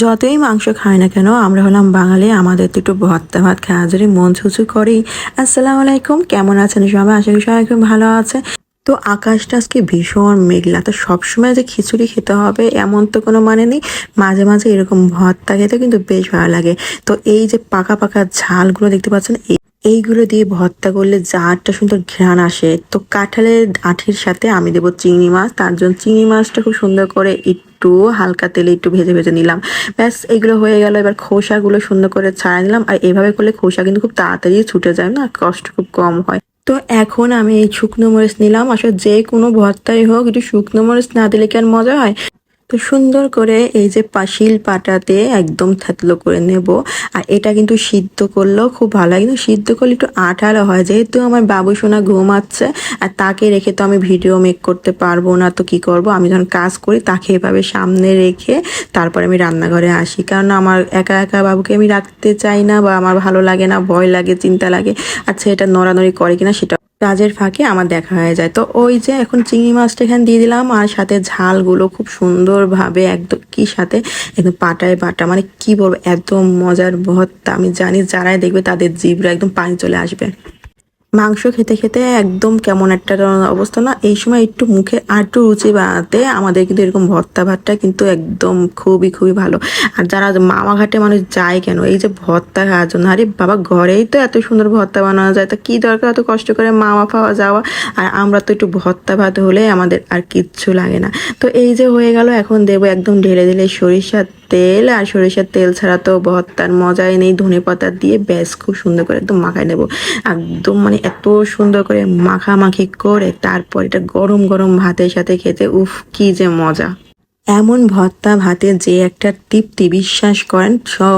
যতই মাংস খাই না কেন আমরা হলাম বাঙালি, আমাদের তো একটু ভর্তা ভাত খাওয়া যদি মন ছুঁচু করেই। আসসালামু আলাইকুম, কেমন আছেন সবাই? আশা করি সবাই খুব ভালো আছে। তো আকাশটা আজকে ভীষণ মেঘলা, তো সবসময় যে খিচুড়ি খেতে হবে এমন তো কোনো মানে নেই। মাঝে মাঝে এরকম ভর্তা খেতে কিন্তু বেশ ভালো লাগে। তো এই যে পাকা পাকা ঝালগুলো দেখতে পাচ্ছেন, এইগুলো দিয়ে ভর্তা করলে যা একটা সুন্দর ঘ্রাণ আসে। তো কাঁঠালের আঠির সাথে আমি দেবো চিংড়ি মাছ, তার জন্য চিংড়ি মাছটা খুব সুন্দর করে একটু হালকা তেলে একটু ভেজে ভেজে নিলাম। ব্যাস এগুলো হয়ে গেল। এবার খোসাগুলো সুন্দর করে ছাড়া নিলাম, আর এভাবে করলে খোসা কিন্তু খুব তাড়াতাড়ি ছুটে যায়, না কষ্ট খুব কম হয়। তো এখন আমি এই শুকনো মরিচ নিলাম। আসলে যে কোনো ভর্তাই হোক একটু শুকনো মরিচ না দিলে কি আর মজা হয়? তো সুন্দর করে এই যে শিল পাটাতে একদম থেতলো করে নেব। আর এটা কিন্তু সিদ্ধ করলেও খুব ভালো লাগে, কিন্তু সিদ্ধ করলে একটু আঠালো হয়। যেহেতু আমার বাবু সোনা ঘুমাচ্ছে আর তাকে রেখে তো আমি ভিডিও মেক করতে পারবো না, তো কি করব, আমি যখন কাজ করি তাকে এভাবে সামনে রেখে তারপরে আমি রান্নাঘরে আসি। কারণ আমার একা একা বাবুকে আমি রাখতে চাই না, বা আমার ভালো লাগে না, ভয় লাগে, চিন্তা লাগে। আচ্ছা এটা নড়ানড়ি করে কিনা সেটা কাজের ফাঁকে আমার দেখা হয়ে যায়। তো ওই যে এখন চিংড়ি মাছটা এখানে দিয়ে দিলাম, আর সাথে ঝালগুলো খুব সুন্দরভাবে একদম কি সাথে একদম পাটায় বাটা, মানে কি বলবো, এত মজার ভর্তা। আমি জানি যারাই দেখবে তাদের জিভরা একদম পানি চলে আসবে। মাংস খেতে খেতে একদম কেমন একটা অবস্থা না, এই সময় একটু মুখে আর একটু রুচি বাড়াতে আমাদের কিন্তু এরকম ভর্তা ভাতটা কিন্তু একদম খুবই খুবই ভালো। আর যারা মামা ঘাটে মানুষ যায় কেন এই যে ভর্তা খাওয়ার জন্য, আরে বাবা ঘরেই তো এত সুন্দর ভর্তা বানানো যায়, তা কি দরকার এত কষ্ট করে মামা পাওয়া যাওয়া। আর আমরা তো একটু ভর্তা ভাত হলে আমাদের আর কিচ্ছু লাগে না। তো এই যে হয়ে গেল, এখন দেবো একদম ঢেলে দিলে সরিষার তেল। আর সরিষার তেল ছাড়া তো ভর্তার মজাই নেই। ধনেপাতা দিয়ে ব্যাস খুব সুন্দর করে একদম মাখায় নেবো। একদম মানে এত সুন্দর করে মাখামাখি করে তারপর এটা গরম গরম ভাতের সাথে খেতে উফ কি যে মজা। এমন ভর্তা ভাতে যে একটা তৃপ্তি, বিশ্বাস করেন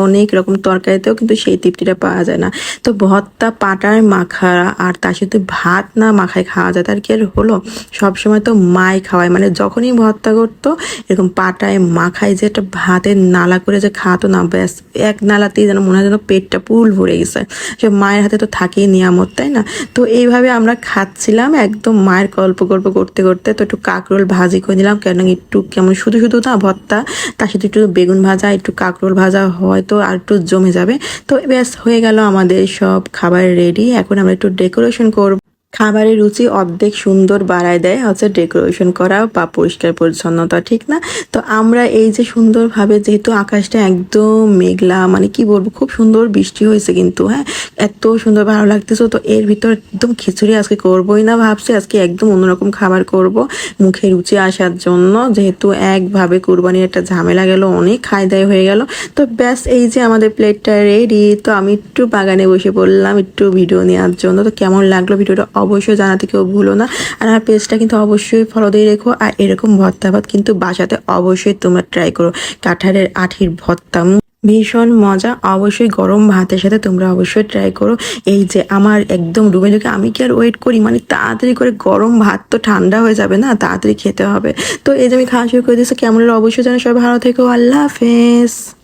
অনেক রকম তরকারিতেও কিন্তু সেই তৃপ্তিটা পাওয়া যায় না। তো ভর্তা পাটায় মাখা আর তার সাথে ভাত না মাখায় খাওয়া যায়, তার কি আর হলো? সবসময় তো মাই খাওয়ায়, মানে যখনই ভর্তা করতো এরকম পাটায় মাখায় যে একটা ভাতের নালা করে যে খাওয়াতো না, ব্যাস এক নালাতেই যেন মনে হয় যেন পেটটা পুল ভরে গেছে। সে মায়ের হাতে তো থাকেই নিয়ামত, তাই না? তো এইভাবে আমরা খাচ্ছিলাম একদম মায়ের গল্প গল্প করতে করতে। তো একটু কাঁকরোল ভাজি করে নিলাম, কেন একটু কেমন শুধু শুধু না ভর্তা, তার সাথে একটু বেগুন ভাজা একটু কাঁকরোল ভাজা হয় তো আর একটু জমে যাবে। তো ব্যাস হয়ে গেল আমাদের সব খাবার রেডি। এখন আমরা একটু ডেকোরেশন করব। খাবারের রুচি অর্ধেক সুন্দর বাড়ায় দেয় হচ্ছে ডেকোরেশন করা বা পরিষ্কার পরিচ্ছন্নতা, ঠিক না? তো আমরা এই যে সুন্দরভাবে, যেহেতু আকাশটা একদম মেঘলা, মানে কি বলবো, খুব সুন্দর বৃষ্টি হয়েছে কিন্তু, হ্যাঁ এত সুন্দর ভালো লাগতেছে। তো এর ভিতর একদম খিচুড়ি আজকে করবোই না, ভাবছি আজকে একদম অন্যরকম খাবার করব মুখে রুচি আসার জন্য। যেহেতু একভাবে কুরবানির একটা ঝামেলা গেল, অনেক খাই দায় হয়ে গেল। তো ব্যাস এই যে আমাদের প্লেটটা রেডি। তো আমি একটু বাগানে বসে পড়লাম একটু ভিডিও নেওয়ার জন্য। তো কেমন লাগলো ভিডিওটা অবশ্যই জানাতে কেউ ভুলো না। আর আমার পেজটা কিন্তু অবশ্যই ফলো দিয়ে রেখো। আর এরকম ভর্তা ভাত কিন্তু বাসাতে অবশ্যই তোমরা ট্রাই করো। কাঁঠালের আঠির ভর্তা ভীষণ মজা, অবশ্যই গরম ভাতের সাথে তোমরা অবশ্যই ট্রাই করো। এই যে আমার একদম ডুবে ঢুকে আমি কি আর ওয়েট করি, মানে তাড়াতাড়ি করে গরম ভাত তো ঠান্ডা হয়ে যাবে না, তাড়াতাড়ি খেতে হবে। তো এই যে আমি খাওয়া শুরু করে দিয়েছি, কেমন হলো অবশ্যই জানো। সবাই ভালো থেকো, আল্লাহ হাফেজ।